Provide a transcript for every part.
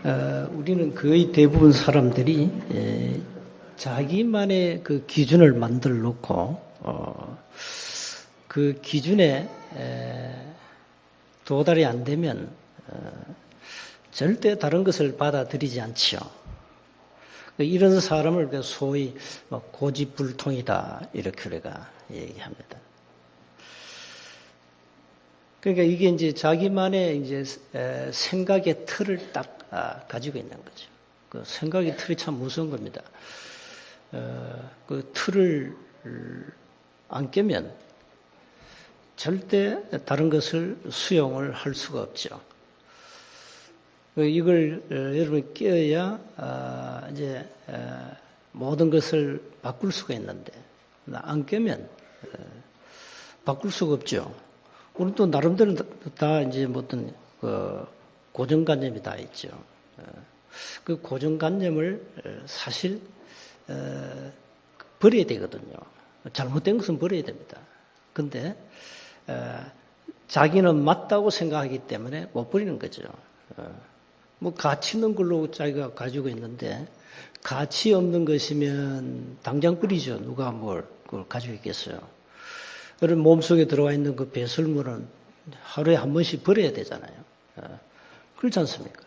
우리는 거의 대부분 사람들이 자기만의 그 기준을 만들어 놓고 그 기준에 도달이 안 되면 절대 다른 것을 받아들이지 않지요. 이런 사람을 소위 고집불통이다 이렇게 우리가 얘기합니다. 그러니까 이게 이제 자기만의 이제 생각의 틀을 딱 가지고 있는 거죠. 그 생각의 틀이 참 무서운 겁니다. 그 틀을 안 깨면 절대 다른 것을 수용을 할 수가 없죠. 이걸 여러분이 깨어야 이제 모든 것을 바꿀 수가 있는데 안 깨면 바꿀 수가 없죠. 우리 또 나름대로 다 이제 어떤 고정관념이 다 있죠. 그 고정관념을 사실 버려야 되거든요. 잘못된 것은 버려야 됩니다. 근데 자기는 맞다고 생각하기 때문에 못 버리는 거죠. 뭐 가치 있는 걸로 자기가 가지고 있는데 가치 없는 것이면 당장 버리죠. 누가 그걸 가지고 있겠어요. 여러분 몸속에 들어와 있는 그 배설물은 하루에 한 번씩 버려야 되잖아요. 그렇지 않습니까?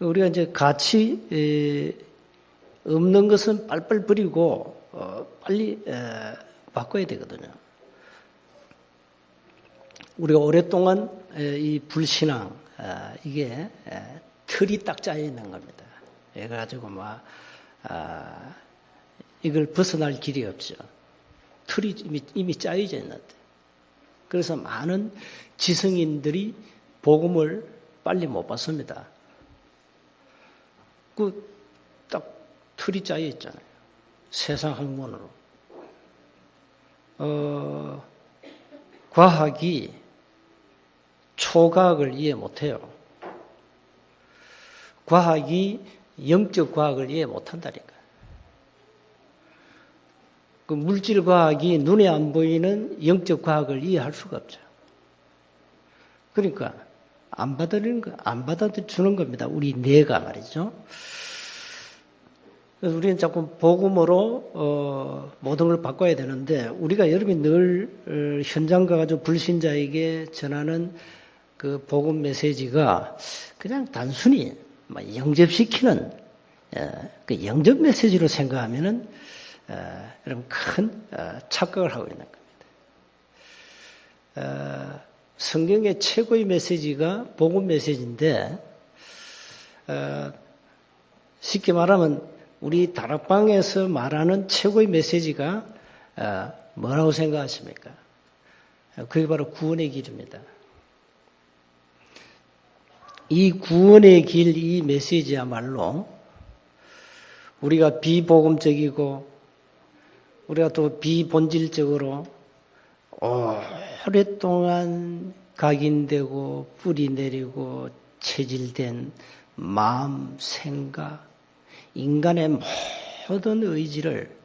우리가 이제 가치 없는 것은 빨빨 버리고 빨리 바꿔야 되거든요. 우리가 오랫동안 이 불신앙 이게 틀이 딱 짜여 있는 겁니다. 그래가지고 이걸 벗어날 길이 없죠. 틀이 이미 짜여져 있는데. 그래서 많은 지성인들이 복음을 빨리 못 받습니다. 딱 틀이 짜여 있잖아요. 세상 학문으로. 과학이 초과학을 이해 못해요. 과학이 영적 과학을 이해 못한다니까. 그 물질 과학이 눈에 안 보이는 영적 과학을 이해할 수가 없죠. 그러니까 안 받아주는 겁니다. 우리 뇌가 말이죠. 그래서 우리는 자꾸 복음으로 모든 걸 바꿔야 되는데 우리가 여러분이 늘 현장 가가지고 불신자에게 전하는 그 복음 메시지가 그냥 단순히 영접시키는 그 영접 메시지로 생각하면은 여러분 큰 착각을 하고 있는 겁니다. 성경의 최고의 메시지가 복음 메시지인데 쉽게 말하면 우리 다락방에서 말하는 최고의 메시지가 뭐라고 생각하십니까? 그게 바로 구원의 길입니다. 이 구원의 길, 이 메시지야말로 우리가 비복음적이고 우리가 또 비본질적으로 오랫동안 각인되고 뿌리 내리고 체질된 마음, 생각, 인간의 모든 의지를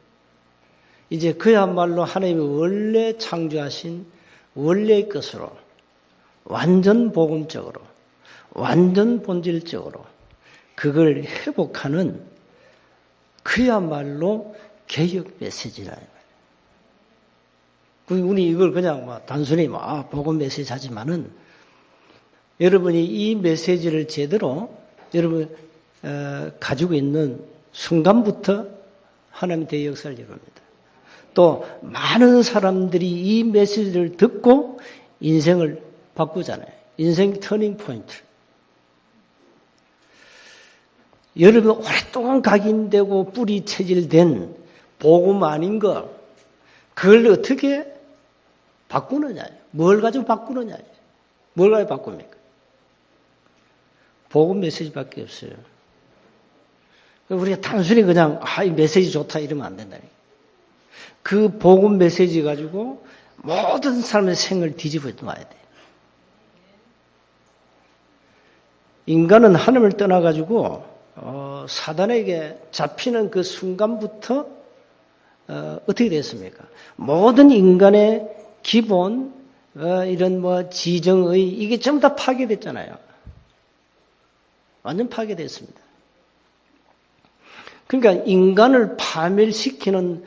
이제 그야말로 하나님이 원래 창조하신 원래의 것으로 완전 복음적으로 완전 본질적으로 그걸 회복하는 그야말로 개혁 메시지라. 우리 이걸 그냥 단순히 복음 메시지 하지만은 여러분이 이 메시지를 제대로 여러분 가지고 있는 순간부터 하나님 대역사를 이룹니다. 또 많은 사람들이 이 메시지를 듣고 인생을 바꾸잖아요. 인생 터닝 포인트. 여러분 오랫동안 각인되고 뿌리 체질된 복음 아닌 거 그걸 어떻게 바꾸느냐. 뭘 가지고 바꾸느냐. 뭘 가지고 바꿉니까? 복음 메시지밖에 없어요. 우리가 단순히 그냥 이 메시지 좋다 이러면 안 된다. 그 복음 메시지 가지고 모든 사람의 생을 뒤집어 놔야 돼. 인간은 하나님을 떠나가지고 사단에게 잡히는 그 순간부터 어떻게 됐습니까? 모든 인간의 기본 이런 지정의 이게 전부 다 파괴됐잖아요. 완전 파괴됐습니다. 그러니까 인간을 파멸시키는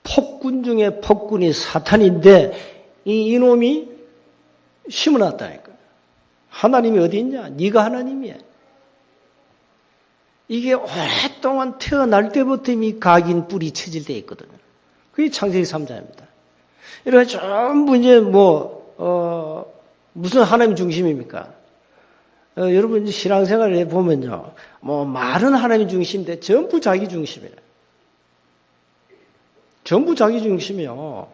폭군 중에 폭군이 사탄인데 이놈이 심어놨다니까. 하나님이 어디 있냐? 네가 하나님이야. 이게 오랫동안 태어날 때부터 이미 각인 뿌리 체질되어 있거든요. 그게 창세기 3장입니다. 이렇게 전부 이제 무슨 하나님 중심입니까? 여러분 신앙생활을 해보면요. 말은 하나님 중심인데 전부 자기 중심이에요. 전부 자기 중심이요.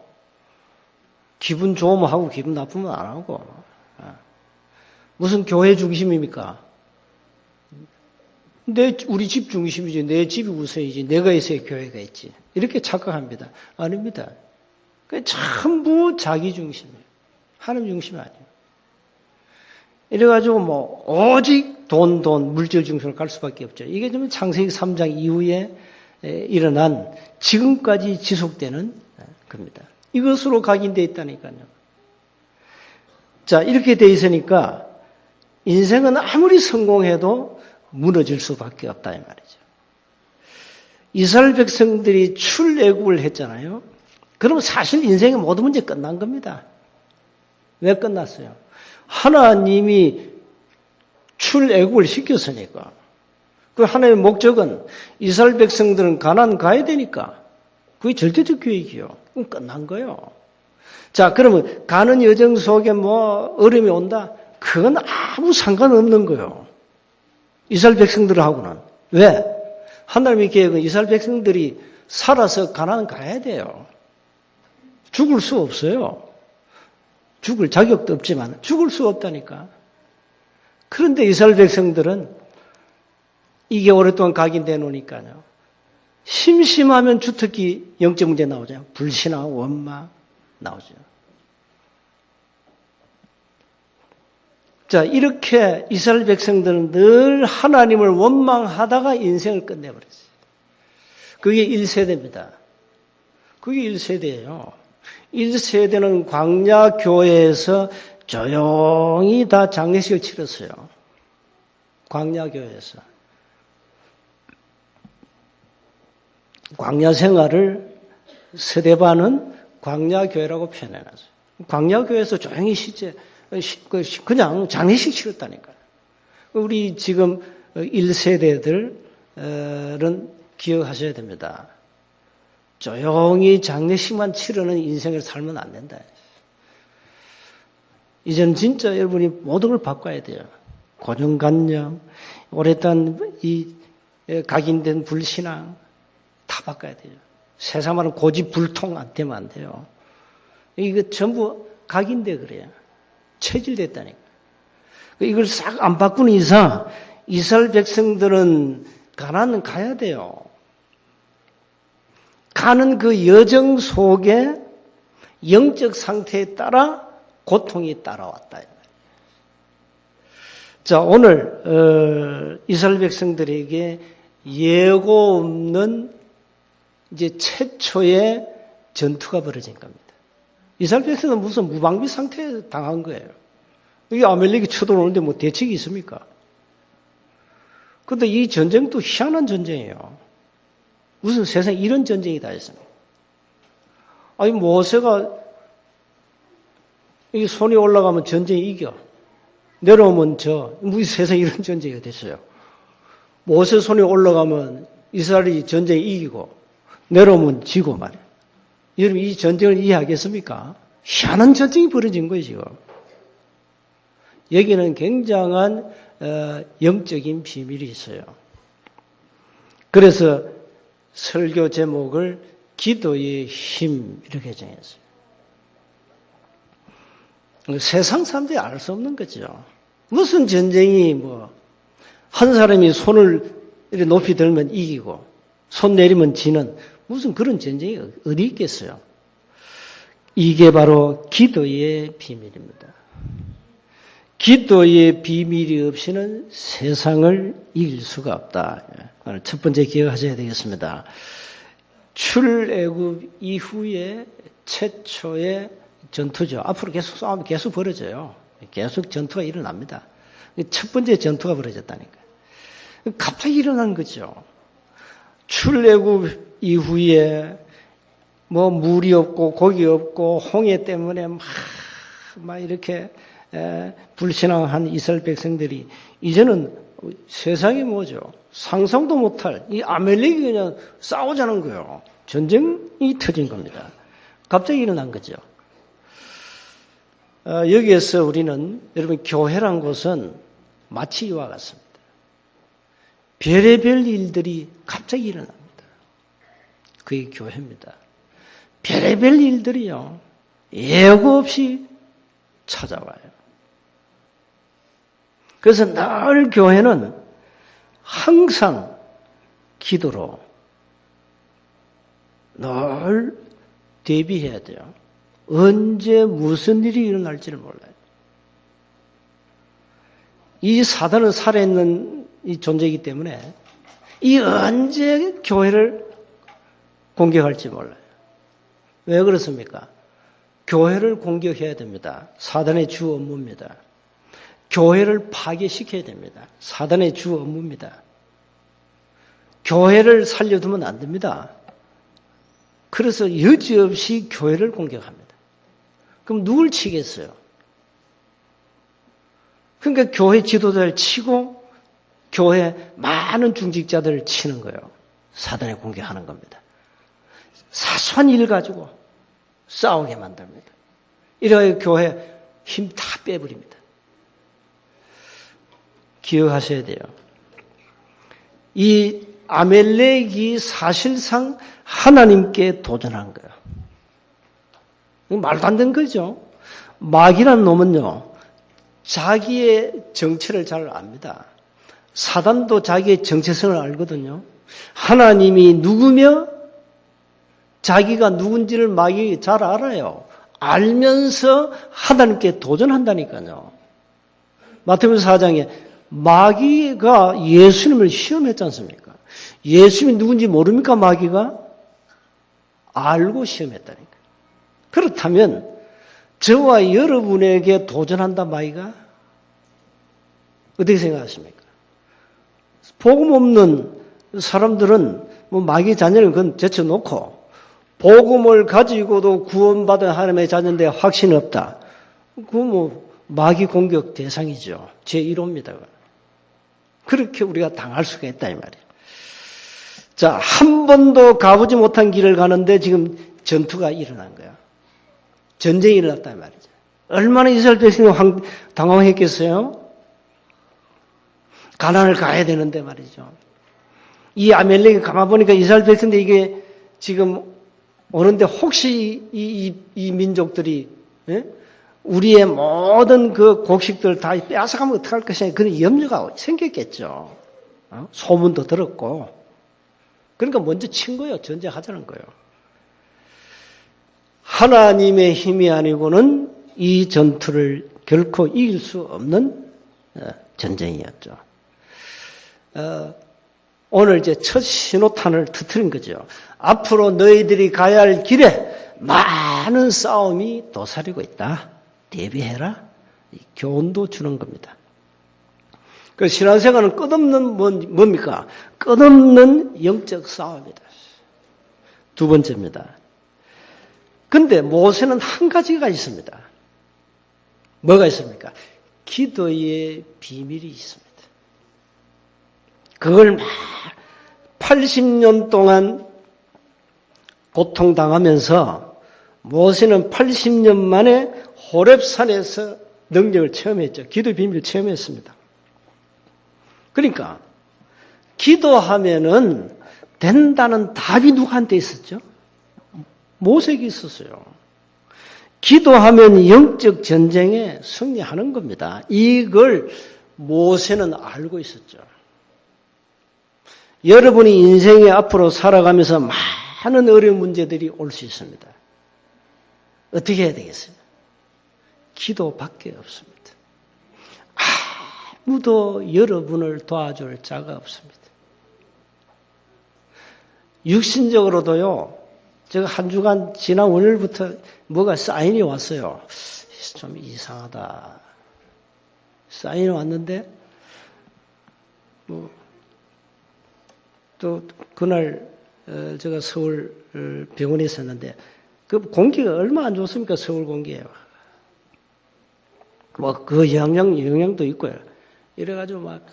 기분 좋으면 하고 기분 나쁘면 안 하고. 무슨 교회 중심입니까? 우리 집 중심이지. 내 집이 우선이지. 내가 있어야 교회가 있지. 이렇게 착각합니다. 아닙니다. 전부 자기 중심이에요. 하나님 중심이 아니에요. 이래가지고 오직 돈, 물질 중심으로 갈 수밖에 없죠. 이게 좀 창세기 3장 이후에 일어난 지금까지 지속되는 겁니다. 이것으로 각인되어 있다니까요. 자, 이렇게 돼 있으니까 인생은 아무리 성공해도 무너질 수밖에 없다 이 말이죠. 이스라엘 백성들이 출애굽을 했잖아요. 그럼 사실 인생의 모든 문제 끝난 겁니다. 왜 끝났어요? 하나님이 출애굽을 시켰으니까. 그 하나님의 목적은 이스라엘 백성들은 가나안 가야 되니까. 그게 절대적 계획이요. 그럼 끝난 거예요. 자, 그러면 가는 여정 속에 어려움이 온다? 그건 아무 상관없는 거예요. 이스라엘 백성들하고는. 왜? 하나님의 계획은 이스라엘 백성들이 살아서 가나안 가야 돼요. 죽을 수 없어요. 죽을 자격도 없지만 죽을 수 없다니까. 그런데 이스라엘 백성들은 이게 오랫동안 각인돼 놓으니까요. 심심하면 주특기 영적 문제 나오죠. 불신앙, 원망 나오죠. 자, 이렇게 이스라엘 백성들은 늘 하나님을 원망하다가 인생을 끝내버렸어요. 그게 1세대입니다. 그게 1세대예요. 1세대는 광야교회에서 조용히 다 장례식을 치렀어요. 광야교회에서. 광야 생활을 세대반은 광야교회라고 표현해놨어요. 광야교회에서 조용히 그냥 장례식 치렀다니까요. 우리 지금 1세대들은 기억하셔야 됩니다. 조용히 장례식만 치르는 인생을 살면 안 된다. 이제는 진짜 여러분이 모든 걸 바꿔야 돼요. 고정관념, 오랫동안 각인된 불신앙 다 바꿔야 돼요. 세상 말은 고집불통 안 되면 안 돼요. 이거 전부 각인돼 그래요. 체질됐다니까. 이걸 싹 안 바꾸는 이상 이스라엘 백성들은 가나안 가야 돼요. 가는 그 여정 속에 영적 상태에 따라 고통이 따라왔다. 자, 오늘 이스라엘 백성들에게 예고 없는 이제 최초의 전투가 벌어진 겁니다. 이스라엘 백성은 무슨 무방비 상태에 당한 거예요. 이게 아멜렉이 쳐들어오는데 대책이 있습니까? 그런데 이 전쟁도 희한한 전쟁이에요. 무슨 세상에 이런 전쟁이 다 있습니까? 아니, 모세가 이 손이 올라가면 전쟁이 이겨. 내려오면 무슨 세상에 이런 전쟁이 됐어요. 모세 손이 올라가면 이스라엘이 전쟁이 이기고, 내려오면 지고 말이에요. 여러분, 이 전쟁을 이해하겠습니까? 희한한 전쟁이 벌어진 거예요, 지금. 여기는 굉장한 영적인 비밀이 있어요. 그래서 설교 제목을 기도의 힘 이렇게 정했어요. 세상 사람들이 알 수 없는 거죠. 무슨 전쟁이 한 사람이 손을 이렇게 높이 들면 이기고 손 내리면 지는 무슨 그런 전쟁이 어디 있겠어요. 이게 바로 기도의 비밀입니다. 기도의 비밀이 없이는 세상을 이길 수가 없다. 오늘 첫 번째 기억하셔야 되겠습니다. 출애굽 이후에 최초의 전투죠. 앞으로 계속 싸움이 계속 벌어져요. 계속 전투가 일어납니다. 첫 번째 전투가 벌어졌다니까. 갑자기 일어난 거죠. 출애굽 이후에 뭐 물이 없고 고기 없고 홍해 때문에 막 이렇게 불신앙한 이스라엘 백성들이 이제는 세상이 뭐죠? 상상도 못할 이 아멜렉이 그냥 싸우자는 거예요. 전쟁이 터진 겁니다. 갑자기 일어난 거죠. 여기에서 우리는 여러분 교회란 것은 마치 이와 같습니다. 별의별 일들이 갑자기 일어납니다. 그게 교회입니다. 별의별 일들이요. 예고 없이 찾아와요. 그래서 늘 교회는 항상 기도로 늘 대비해야 돼요. 언제 무슨 일이 일어날지를 몰라요. 이 사단은 살아있는 이 존재이기 때문에 이 언제 교회를 공격할지 몰라요. 왜 그렇습니까? 교회를 공격해야 됩니다. 사단의 주 업무입니다. 교회를 파괴시켜야 됩니다. 사단의 주 업무입니다. 교회를 살려두면 안 됩니다. 그래서 여지없이 교회를 공격합니다. 그럼 누굴 치겠어요? 그러니까 교회 지도자를 치고 교회 많은 중직자들을 치는 거예요. 사단에 공격하는 겁니다. 사소한 일 가지고 싸우게 만듭니다. 이래야 교회 힘 다 빼버립니다. 기억하셔야 돼요. 이 아멜렉이 사실상 하나님께 도전한 거예요. 말도 안 되는 거죠. 마귀란 놈은요, 자기의 정체를 잘 압니다. 사단도 자기의 정체성을 알거든요. 하나님이 누구며 자기가 누군지를 마귀 잘 알아요. 알면서 하나님께 도전한다니까요. 마태복음 4장에 마귀가 예수님을 시험했지 않습니까? 예수님이 누군지 모릅니까, 마귀가? 알고 시험했다니까. 그렇다면 저와 여러분에게 도전한다, 마귀가? 어떻게 생각하십니까? 복음 없는 사람들은 뭐 마귀 자녀를 그건 제쳐놓고 복음을 가지고도 구원받은 하나님의 자녀인데 확신 없다. 그건 뭐 마귀 공격 대상이죠. 제1호입니다. 그렇게 우리가 당할 수가 있다 이 말이에요. 자, 한 번도 가보지 못한 길을 가는데 지금 전투가 일어난 거야. 전쟁이 일어났다 이 말이죠. 얼마나 이스라엘 백성이 당황했겠어요? 가나안을 가야 되는데 말이죠. 이 아멜렉이 가만 보니까 이스라엘 백성들 이게 지금 오는데 혹시 이 민족들이 우리의 모든 그 곡식들 다 빼앗아가면 어떡할 것이냐 그런 염려가 생겼겠죠. 소문도 들었고. 그러니까 먼저 친 거예요. 전쟁하자는 거예요. 하나님의 힘이 아니고는 이 전투를 결코 이길 수 없는 전쟁이었죠. 오늘 이제 첫 신호탄을 터뜨린 거죠. 앞으로 너희들이 가야 할 길에 많은 싸움이 도사리고 있다. 대비해라. 교훈도 주는 겁니다. 그 신앙생활은 끝없는 뭡니까? 끝없는 영적 싸움이다. 두 번째입니다. 근데 모세는 한 가지가 있습니다. 뭐가 있습니까? 기도의 비밀이 있습니다. 그걸 막 80년 동안 고통당하면서 모세는 80년 만에 호렙산에서 능력을 체험했죠. 기도의 비밀을 체험했습니다. 그러니까 기도하면은 된다는 답이 누구한테 있었죠? 모세에게 있었어요. 기도하면 영적 전쟁에 승리하는 겁니다. 이걸 모세는 알고 있었죠. 여러분이 인생에 앞으로 살아가면서 많은 어려운 문제들이 올 수 있습니다. 어떻게 해야 되겠어요? 기도밖에 없습니다. 아무도 여러분을 도와줄 자가 없습니다. 육신적으로도요. 제가 한 주간 지난 월요일부터 뭐가 사인이 왔어요. 좀 이상하다. 사인이 왔는데 또 그날 제가 서울 병원에 있었는데 그 공기가 얼마나 안 좋습니까? 서울 공기예요. 뭐 그 영향도 있고요. 이래가지고 막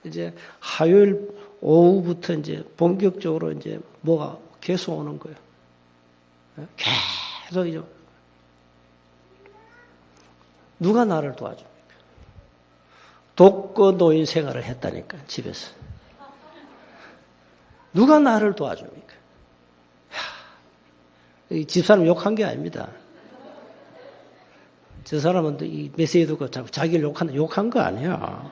이제 화요일 오후부터 이제 본격적으로 이제 뭐가 계속 오는 거예요. 계속 이제 누가 나를 도와줍니까? 독거노인 생활을 했다니까 집에서. 누가 나를 도와줍니까? 집사람 욕한 게 아닙니다. 저 사람은 이 메시지 듣고 자기를 욕한 거 아니야.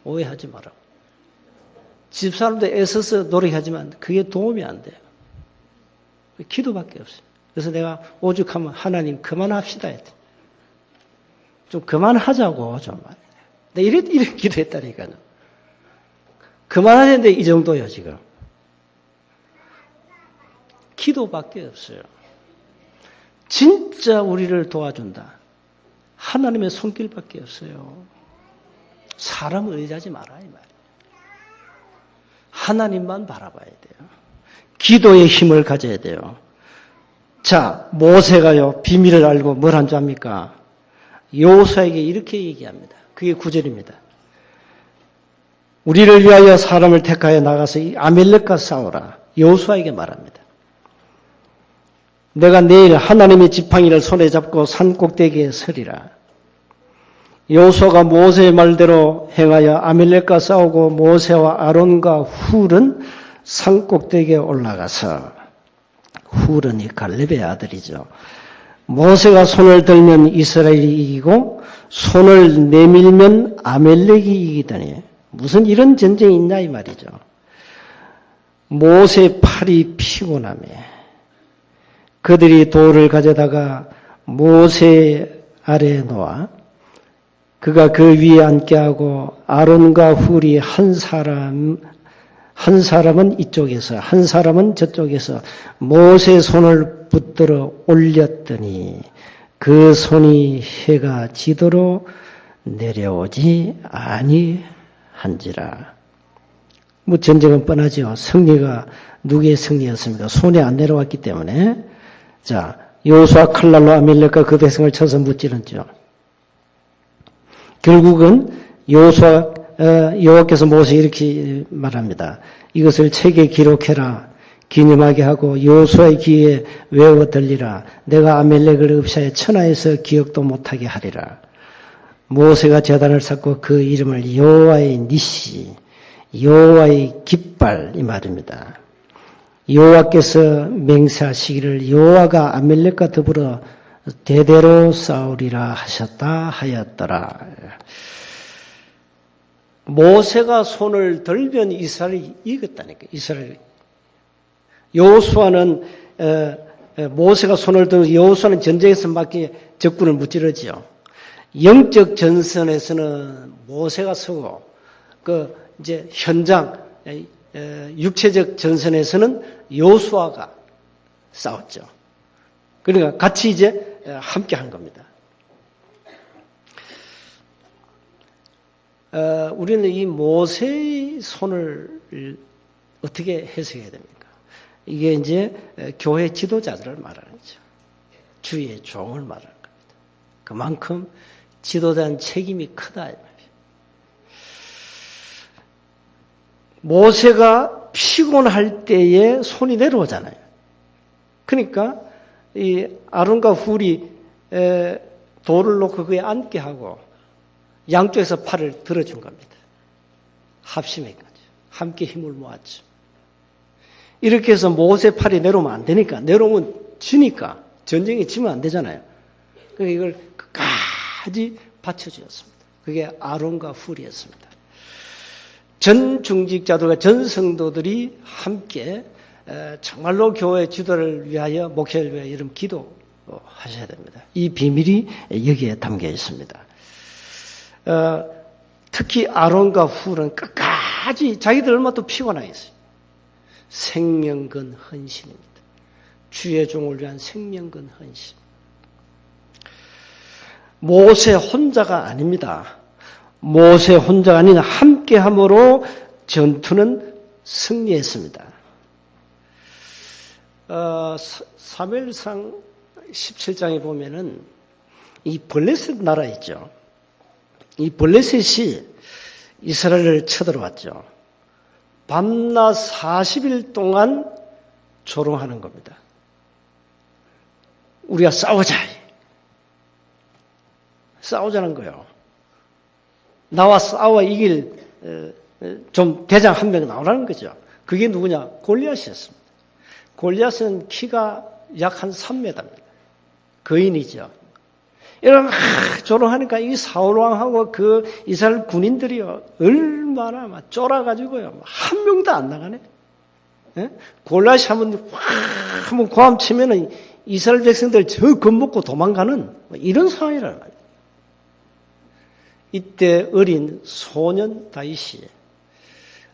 오해하지 마라. 집사람도 애써서 노력하지만 그게 도움이 안 돼요. 기도밖에 없어요. 그래서 내가 오죽하면 하나님 그만합시다 했더니 좀 그만하자고 좀. 내가 이렇게 기도했다니까요. 그만하는데 이 정도예요 지금. 기도밖에 없어요. 진짜 우리를 도와준다. 하나님의 손길밖에 없어요. 사람을 의지하지 마라 이 말이에요. 하나님만 바라봐야 돼요. 기도의 힘을 가져야 돼요. 자, 모세가요 비밀을 알고 뭘 한 줄 압니까? 여호수아에게 이렇게 얘기합니다. 그게 9절입니다. 우리를 위하여 사람을 택하여 나가서 이 아멜렉과 싸우라. 여호수아에게 말합니다. 내가 내일 하나님의 지팡이를 손에 잡고 산 꼭대기에 서리라. 여호수아가 모세의 말대로 행하여 아멜렉과 싸우고 모세와 아론과 훌은 산 꼭대기에 올라가서, 훌은 갈렙의 아들이죠. 모세가 손을 들면 이스라엘이 이기고 손을 내밀면 아멜렉이 이기더니 무슨 이런 전쟁이 있냐 이 말이죠. 모세 팔이 피곤하며 그들이 돌을 가져다가 모세 아래에 놓아 그가 그 위에 앉게 하고 아론과 훌이 한 사람은 이쪽에서 한 사람은 저쪽에서 모세 손을 붙들어 올렸더니 그 손이 해가 지도록 내려오지 아니한지라. 뭐 전쟁은 뻔하죠. 승리가 누구의 승리였습니까? 손이 안 내려왔기 때문에. 자, 여호수아 칼날로 아멜렉과 그 백성을 쳐서 무찌르죠. 결국은 여호와께서 모세 이렇게 말합니다. 이것을 책에 기록해라. 기념하게 하고 여호수아의 귀에 외워 들리라. 내가 아멜렉을 읍샤의 천하에서 기억도 못하게 하리라. 모세가 제단을 쌓고 그 이름을 여호와의 니시, 여호와의 깃발 이 말입니다. 여호와께서 맹세하시기를 여호와가 아멜렉과 더불어 대대로 싸우리라 하셨다 하였더라. 모세가 손을 들면 이스라엘이 이겼다니까. 이스라엘. 여호수아는 모세가 손을 들고 여호수아는 전쟁에서 맞게 적군을 무찌르지요. 영적 전선에서는 모세가 서고 그 이제 현장 육체적 전선에서는 여호수아가 싸웠죠. 그러니까 같이 이제 함께 한 겁니다. 우리는 이 모세의 손을 어떻게 해석해야 됩니까? 이게 이제 교회 지도자들을 말하는 거죠. 주의 종을 말하는 겁니다. 그만큼 지도자는 책임이 크다. 이 말이에요. 모세가 피곤할 때에 손이 내려오잖아요. 그러니까 이 아론과 훌이 돌을 놓고 그에 앉게 하고 양쪽에서 팔을 들어준 겁니다. 합심해가지고 함께 힘을 모았죠. 이렇게 해서 모세 팔이 내려오면 안 되니까, 내려오면 지니까 전쟁에 지면 안 되잖아요. 그래서 이걸 끝까지 받쳐주었습니다. 그게 아론과 훌이었습니다. 전 중직자들과 전 성도들이 함께 정말로 교회 지도를 위하여, 목회를 위하여 이런 기도하셔야 됩니다. 이 비밀이 여기에 담겨 있습니다. 특히 아론과 훌은 끝까지 자기들 얼마나 또 피곤하겠어요. 생명건 헌신입니다. 주의 종을 위한 생명건 헌신. 모세 혼자가 아닙니다. 모세 혼자가 아닌 함께함으로 전투는 승리했습니다. 사무엘상 17장에 보면은 이 블레셋 나라 있죠. 이 블레셋이 이스라엘을 쳐들어왔죠. 밤낮 40일 동안 조롱하는 겁니다. 우리가 싸우자는 거예요. 나와 싸워 이길 좀 대장 한 명 나오라는 거죠. 그게 누구냐? 골리앗이었습니다. 골리앗은 키가 약 한 3m입니다. 거인이죠. 이런 조롱하니까 이 사울왕하고 그 이스라엘 군인들이요 얼마나 막 쫄아가지고요 한 명도 안 나가네. 예? 골리앗이 한번 고함 치면은 이스라엘 백성들 저 겁먹고 도망가는 이런 상황이란 말이에요. 이때 어린 소년 다윗이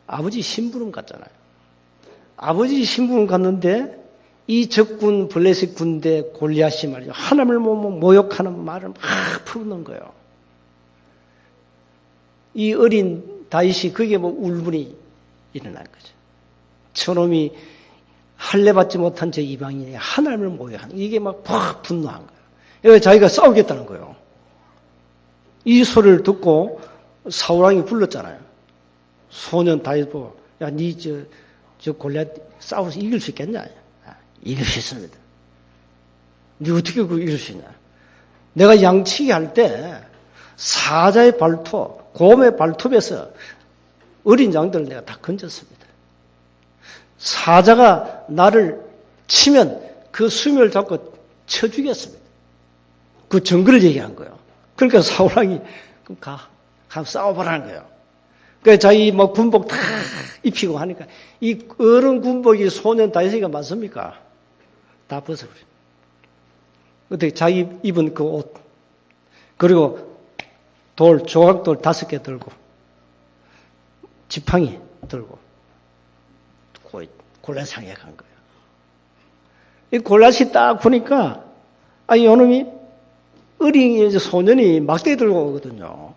아버지 심부름 갔잖아요. 아버지 심부름 갔는데 이 적군 블레셋 군대 골리앗이 말이죠. 하나님을 모욕하는 말을 막 퍼붓는 거예요. 이 어린 다윗이 그게 울분이 일어난 거죠. 저놈이 할례받지 못한 저 이방인이 하나님을 모욕하는 이게 막 분노한 거예요. 그래서 자기가 싸우겠다는 거예요. 이 소리를 듣고 사울왕이 불렀잖아요. 소년 다윗 보고 야, 니 저 골리앗 싸워서 이길 수 있겠냐? 이길 수 있습니다. 니 어떻게 그걸 이길 수 있냐? 내가 양치기 할 때 사자의 발톱, 곰의 발톱에서 어린 양들을 내가 다 건졌습니다. 사자가 나를 치면 그 수명을 잡고 쳐 죽였습니다. 그 증거를 얘기한 거예요. 그러니까 사울왕이 그럼 가서 싸워보라는 거예요. 그러니까 자기 군복 다 입히고 하니까 이 어른 군복이 소년 다윗이가 맞습니까? 다 벗어버려. 어떻게 자기 입은 그 옷, 그리고 조각돌 5개 들고, 지팡이 들고, 골리앗 향해 간 거예요. 이 골리앗이 딱 보니까, 요놈이 어린 소년이 막대 들고 오거든요.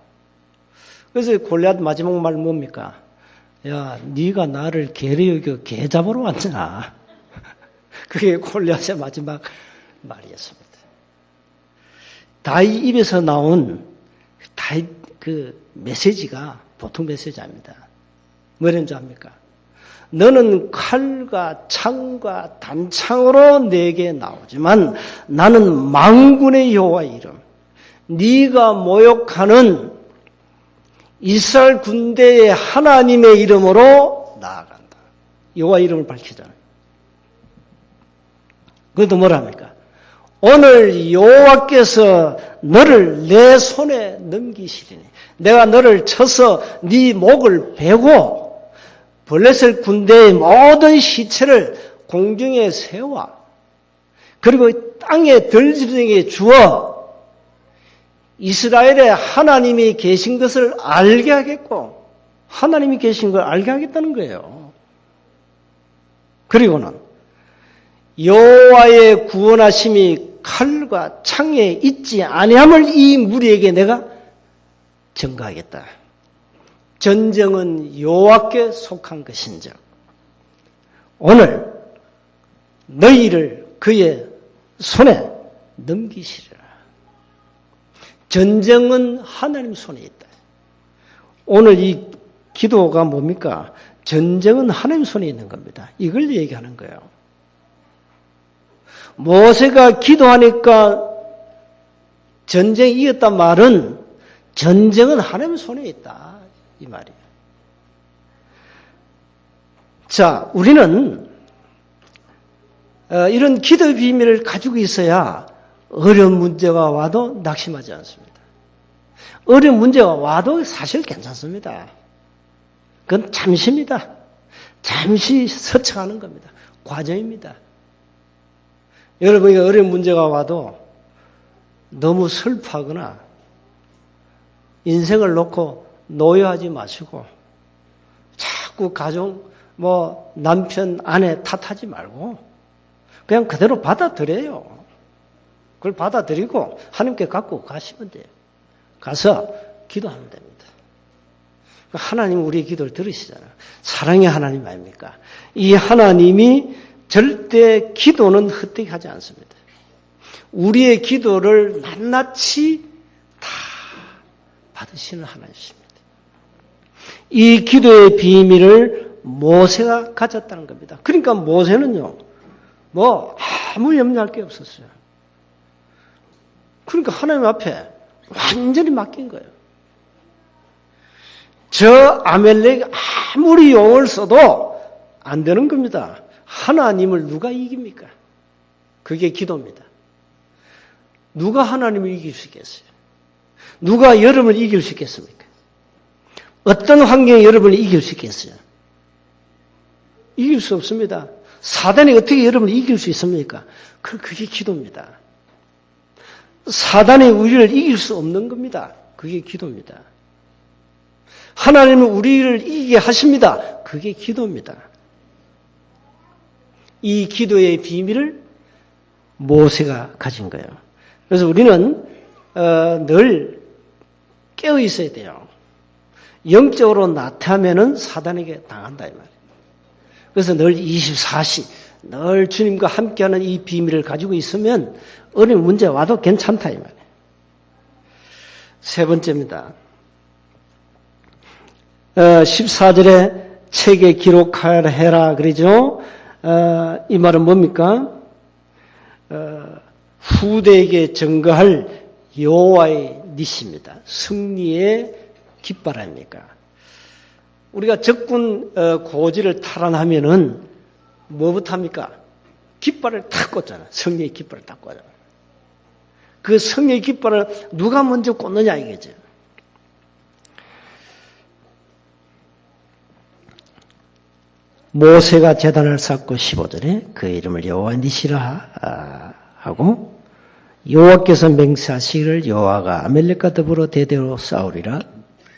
그래서 골리앗 마지막 말 뭡니까? 야, 네가 나를 개로 여겨 개 잡으러 왔냐? 그게 골리앗의 마지막 말이었습니다. 다윗 입에서 나온 다윗 그 메시지가 보통 메시지 아닙니다. 뭐라는 줄 압니까? 너는 칼과 창과 단창으로 내게 나오지만 나는 만군의 여호와의 이름, 네가 모욕하는 이스라엘 군대의 하나님의 이름으로 나아간다. 여호와 이름을 밝히잖아요. 그것도 뭐라 합니까? 오늘 여호와께서 너를 내 손에 넘기시리니 내가 너를 쳐서 네 목을 베고 블레셋 군대의 모든 시체를 공중에 세워 그리고 땅에 들짐승에 주어 이스라엘에 하나님이 계신 것을 알게 하겠고 하나님이 계신 걸 알게 하겠다는 거예요. 그리고는 여호와의 구원하심이 칼과 창에 있지 아니함을 이 무리에게 내가 증거하겠다. 전쟁은 여호와께 속한 것인즉 오늘 너희를 그의 손에 넘기시리라. 전쟁은 하나님 손에 있다. 오늘 이 기도가 뭡니까? 전쟁은 하나님 손에 있는 겁니다. 이걸 얘기하는 거예요. 모세가 기도하니까 전쟁이 이겼단 말은 전쟁은 하나님 손에 있다. 이 말이에요. 자, 우리는 이런 기도의 비밀을 가지고 있어야 어려운 문제가 와도 낙심하지 않습니다. 어려운 문제가 와도 사실 괜찮습니다. 그건 잠시입니다. 잠시 서쳐가는 겁니다. 과정입니다. 여러분이 어려운 문제가 와도 너무 슬퍼하거나 인생을 놓고 노여하지 마시고 자꾸 가정, 남편, 아내 탓하지 말고 그냥 그대로 받아들여요. 그걸 받아들이고 하나님께 갖고 가시면 돼요. 가서 기도하면 됩니다. 하나님 우리의 기도를 들으시잖아요. 사랑의 하나님 아닙니까? 이 하나님이 절대 기도는 헛되게 하지 않습니다. 우리의 기도를 낱낱이 다 받으시는 하나님이십니다. 이 기도의 비밀을 모세가 가졌다는 겁니다. 그러니까 모세는요, 아무 염려할 게 없었어요. 그러니까 하나님 앞에 완전히 맡긴 거예요. 저 아멜렉 아무리 용을 써도 안 되는 겁니다. 하나님을 누가 이깁니까? 그게 기도입니다. 누가 하나님을 이길 수 있겠어요? 누가 여러분을 이길 수 있겠습니까? 어떤 환경에 여러분을 이길 수 있겠어요? 이길 수 없습니다. 사단이 어떻게 여러분을 이길 수 있습니까? 그게 기도입니다. 사단이 우리를 이길 수 없는 겁니다. 그게 기도입니다. 하나님은 우리를 이기게 하십니다. 그게 기도입니다. 이 기도의 비밀을 모세가 가진 거예요. 그래서 우리는 늘 깨어 있어야 돼요. 영적으로 나타나면은 사단에게 당한다 이 말이에요. 그래서 늘 24시 늘 주님과 함께하는 이 비밀을 가지고 있으면 어려운 문제 와도 괜찮다 이 말이에요. 세 번째입니다. 14절에 책에 기록하라 해라 그러죠. 이 말은 뭡니까? 후대에게 증거할 여호와의 닛입니다. 승리의 깃발 아닙니까? 우리가 적군 고지를 탈환하면은 뭐부터 합니까? 깃발을 탁 꽂잖아. 승리의 깃발을 딱 꽂잖아. 그 승리의 깃발을 누가 먼저 꽂느냐 이거죠. 모세가 제단을 쌓고 15절에 그 이름을 여호와 니시라 하고 여호와께서 맹세하시기를 여호와가 아멜렉과 더불어 대대로 싸우리라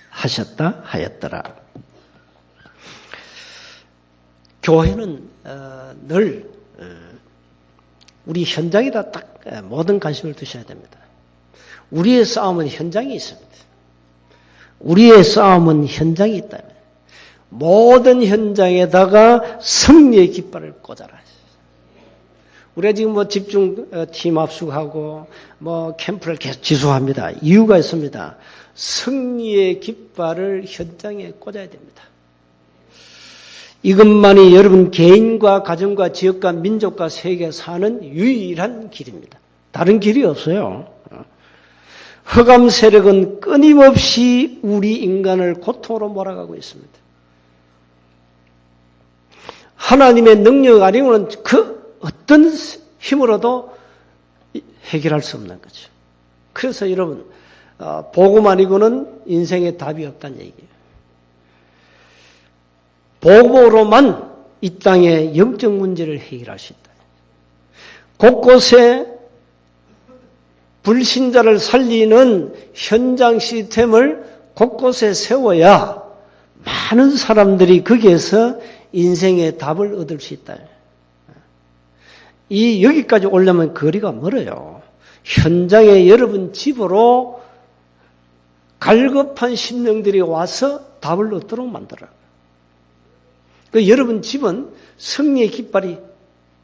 하셨다 하였더라. 교회는 늘 우리 현장에다 딱 모든 관심을 두셔야 됩니다. 우리의 싸움은 현장에 있습니다. 우리의 싸움은 현장에 있다면 모든 현장에다가 승리의 깃발을 꽂아라. 우리가 지금 집중 팀 합숙하고 캠프를 계속 지속합니다. 이유가 있습니다. 승리의 깃발을 현장에 꽂아야 됩니다. 이것만이 여러분 개인과 가정과 지역과 민족과 세계에 사는 유일한 길입니다. 다른 길이 없어요. 흑암 세력은 끊임없이 우리 인간을 고통으로 몰아가고 있습니다. 하나님의 능력 아니고는 그 어떤 힘으로도 해결할 수 없는 거죠. 그래서 여러분 복음 아니고는 인생에 답이 없다는 얘기예요. 복음으로만 이 땅의 영적 문제를 해결할 수 있다. 곳곳에 불신자를 살리는 현장 시스템을 곳곳에 세워야 많은 사람들이 거기에서 인생의 답을 얻을 수 있다. 여기까지 오려면 거리가 멀어요. 현장에 여러분 집으로 갈급한 심령들이 와서 답을 얻도록 만들어. 여러분 집은 승리의 깃발이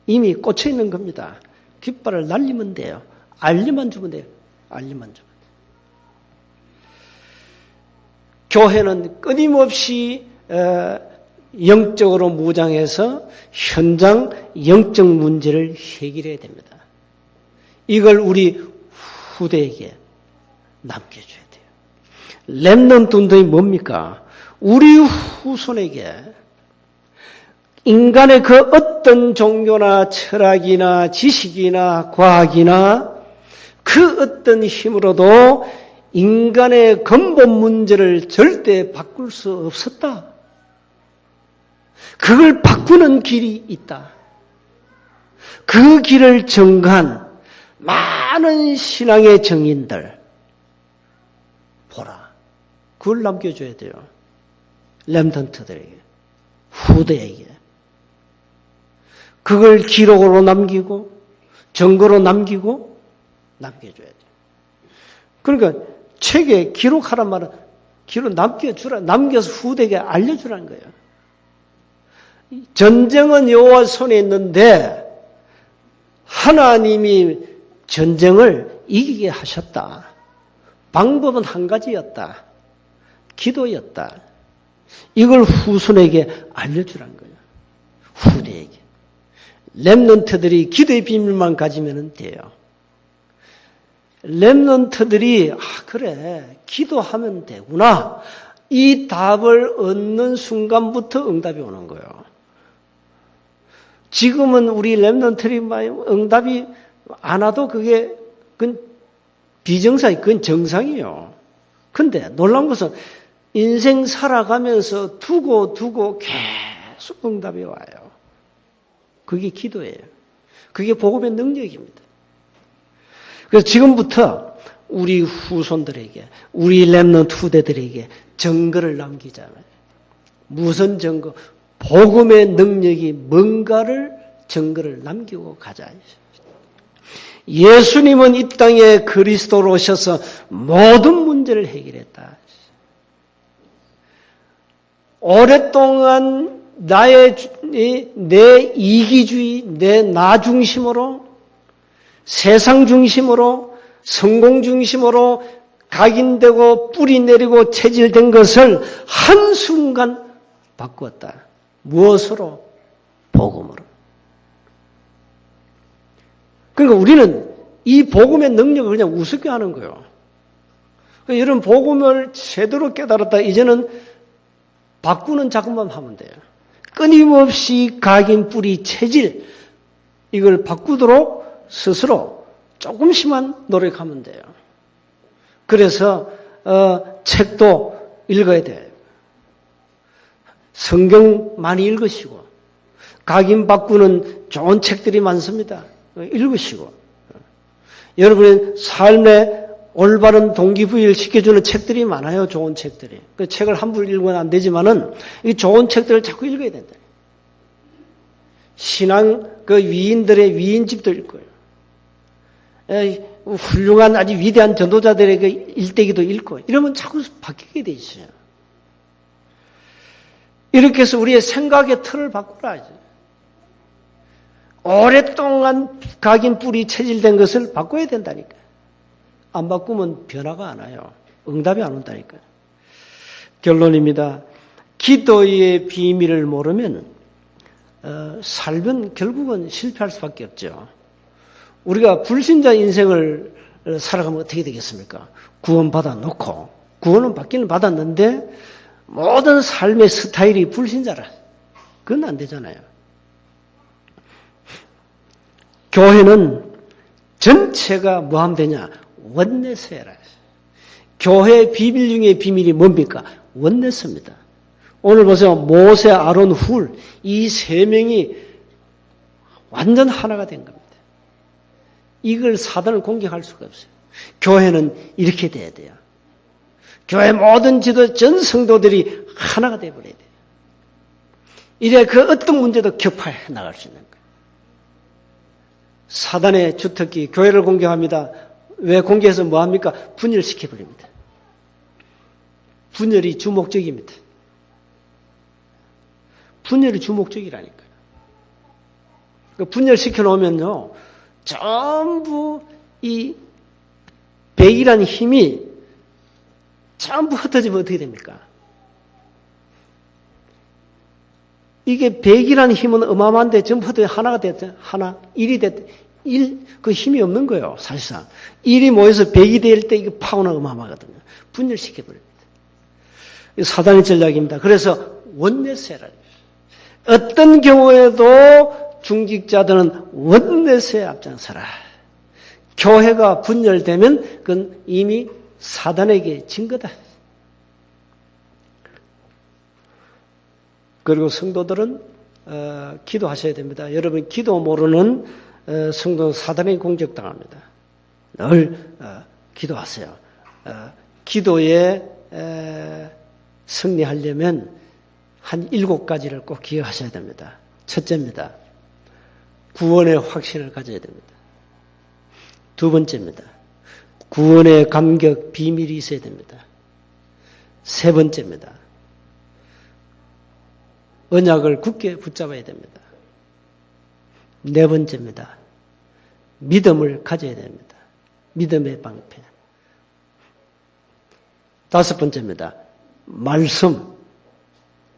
이미 꽂혀 있는 겁니다. 깃발을 날리면 돼요. 알리만 주면 돼요. 알리만 주면 돼요. 교회는 끊임없이 영적으로 무장해서 현장 영적 문제를 해결해야 됩니다. 이걸 우리 후대에게 남겨줘야 돼요. 렘넌트 운동이 뭡니까? 우리 후손에게 인간의 그 어떤 종교나 철학이나 지식이나 과학이나 그 어떤 힘으로도 인간의 근본 문제를 절대 바꿀 수 없었다. 그걸 바꾸는 길이 있다. 그 길을 증거한 많은 신앙의 정인들 보라. 그걸 남겨줘야 돼요. 렘넌트들에게, 후대에게. 그걸 기록으로 남기고 증거로 남기고 남겨줘야 돼요. 그러니까 책에 기록하란 말은 기로 남겨서 후대에게 알려주라는 거예요. 전쟁은 여호와 손에 있는데 하나님이 전쟁을 이기게 하셨다. 방법은 한 가지였다. 기도였다. 이걸 후손에게 알려주라는 거예요. 후대에게. 렘넌트들이 기도의 비밀만 가지면 돼요. 렘넌트들이 그래 기도하면 되구나. 이 답을 얻는 순간부터 응답이 오는 거예요. 지금은 우리 렘넌트들이 응답이 안 와도 그건 비정상이 그건 정상이에요. 근데 놀라운 것은 인생 살아가면서 두고 계속 응답이 와요. 그게 기도예요. 그게 복음의 능력입니다. 그래서 지금부터 우리 후손들에게, 우리 렘넌트 후대들에게 증거를 남기잖아요. 무슨 증거? 복음의 능력이 뭔가를 증거를 남기고 가자. 예수님은 이 땅에 그리스도로 오셔서 모든 문제를 해결했다. 오랫동안 내 이기주의, 내 나 중심으로, 세상 중심으로, 성공 중심으로 각인되고 뿌리 내리고 체질된 것을 한순간 바꾸었다. 무엇으로? 복음으로. 그러니까 우리는 이 복음의 능력을 그냥 우습게 하는 거예요. 그러니까 이런 복음을 제대로 깨달았다. 이제는 바꾸는 작업만 하면 돼요. 끊임없이 각인, 뿌리, 체질 이걸 바꾸도록 스스로 조금씩만 노력하면 돼요. 그래서 책도 읽어야 돼요. 성경 많이 읽으시고 각인 바꾸는 좋은 책들이 많습니다. 읽으시고 여러분의 삶에 올바른 동기부여를 시켜주는 책들이 많아요. 좋은 책들이. 그 책을 함부로 읽으면 안 되지만은 이 좋은 책들을 자꾸 읽어야 된다. 신앙 그 위인들의 위인집도 읽고요. 훌륭한 아주 위대한 전도자들의 그 일대기도 읽고 이러면 자꾸 바뀌게 돼 있어요. 이렇게 해서 우리의 생각의 틀을 바꾸라. 오랫동안 각인 뿌리 체질된 것을 바꿔야 된다니까. 안 바꾸면 변화가 안 와요. 응답이 안 온다니까요. 결론입니다. 기도의 비밀을 모르면 살면 결국은 실패할 수밖에 없죠. 우리가 불신자 인생을 살아가면 어떻게 되겠습니까? 구원받아 놓고 구원은 받기는 받았는데 모든 삶의 스타일이 불신자라. 그건 안 되잖아요. 교회는 전체가 뭐 하면 되냐? 원내스해라. 교회 비밀 중에 비밀이 뭡니까? 원내스입니다. 오늘 보세요. 모세, 아론, 훌 이 세 명이 완전 하나가 된 겁니다. 이걸 사단을 공격할 수가 없어요. 교회는 이렇게 돼야 돼요. 교회 모든 지도 전 성도들이 하나가 되어버려야 돼요. 이래 그 어떤 문제도 격파해 나갈 수 있는 거예요. 사단의 주특기 교회를 공격합니다. 왜 공격해서 뭐합니까? 분열시켜버립니다. 분열이 주목적입니다. 분열이 주목적이라니까요. 분열시켜 놓으면요, 전부 이 백이라는 힘이 전부 흩어지면 어떻게 됩니까? 이게 백이라는 힘은 어마어마한데 전부 흩어져 하나가 됐죠. 하나, 일이 됐, 그 힘이 없는 거예요, 사실상. 일이 모여서 백이 될 때 이게 파워는 어마어마하거든요. 분열시켜버립니다. 사단의 전략입니다. 그래서 원내세라. 어떤 경우에도 중직자들은 원내세에 앞장서라. 교회가 분열되면 그건 이미 사단에게 진 거다. 그리고 성도들은 기도하셔야 됩니다. 여러분 기도 모르는 성도는 사단에게 공격당합니다. 늘 기도하세요. 기도에 승리하려면 한 7가지를 꼭 기억하셔야 됩니다. 첫째입니다. 구원의 확신을 가져야 됩니다. 두 번째입니다. 구원의 감격 비밀이 있어야 됩니다. 세 번째입니다. 언약을 굳게 붙잡아야 됩니다. 네 번째입니다. 믿음을 가져야 됩니다. 믿음의 방패. 다섯 번째입니다. 말씀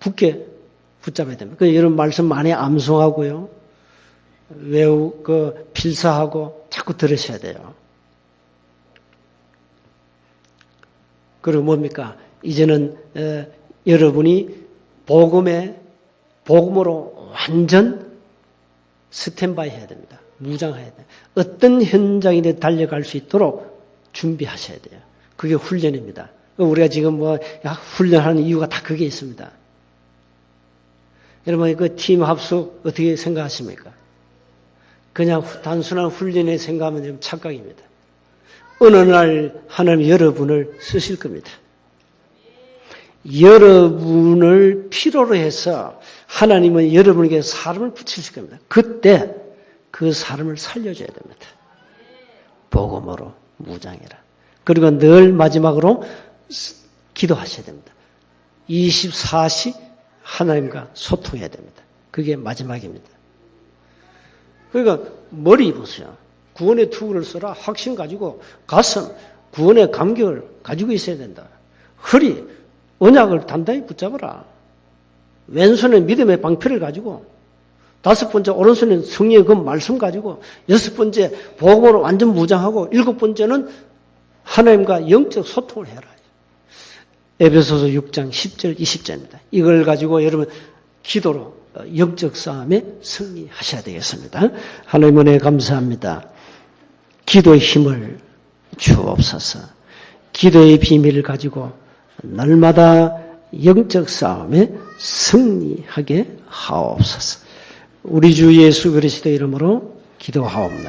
굳게 붙잡아야 됩니다. 이런 말씀 많이 암송하고요. 필사하고 자꾸 들으셔야 돼요. 그리고 뭡니까? 이제는 여러분이 복음으로 완전 스탠바이 해야 됩니다. 무장해야 돼요. 어떤 현장이든 달려갈 수 있도록 준비하셔야 돼요. 그게 훈련입니다. 우리가 지금 훈련하는 이유가 다 그게 있습니다. 여러분, 그 팀 합숙 어떻게 생각하십니까? 그냥 단순한 훈련에 생각하면 좀 착각입니다. 어느 날 하나님 여러분을 쓰실 겁니다. 여러분을 필요로 해서 하나님은 여러분에게 사람을 붙이실 겁니다. 그때 그 사람을 살려줘야 됩니다. 복음으로 무장해라. 그리고 늘 마지막으로 기도하셔야 됩니다. 24시 하나님과 소통해야 됩니다. 그게 마지막입니다. 그러니까 머리 보세요. 구원의 투구를 써라. 확신 가지고 가슴, 구원의 감격을 가지고 있어야 된다. 허리, 언약을 단단히 붙잡아라. 왼손에 믿음의 방패를 가지고, 다섯 번째 오른손에 성령의 그 말씀 가지고, 여섯 번째 복음으로 완전 무장하고, 일곱 번째는 하나님과 영적 소통을 해라. 에베소서 6장 10절 20절입니다. 이걸 가지고 여러분 기도로 영적 싸움에 승리하셔야 되겠습니다. 하나님 은혜 감사합니다. 기도의 힘을 주옵소서. 기도의 비밀을 가지고 날마다 영적 싸움에 승리하게 하옵소서. 우리 주 예수 그리스도 이름으로 기도하옵나이다.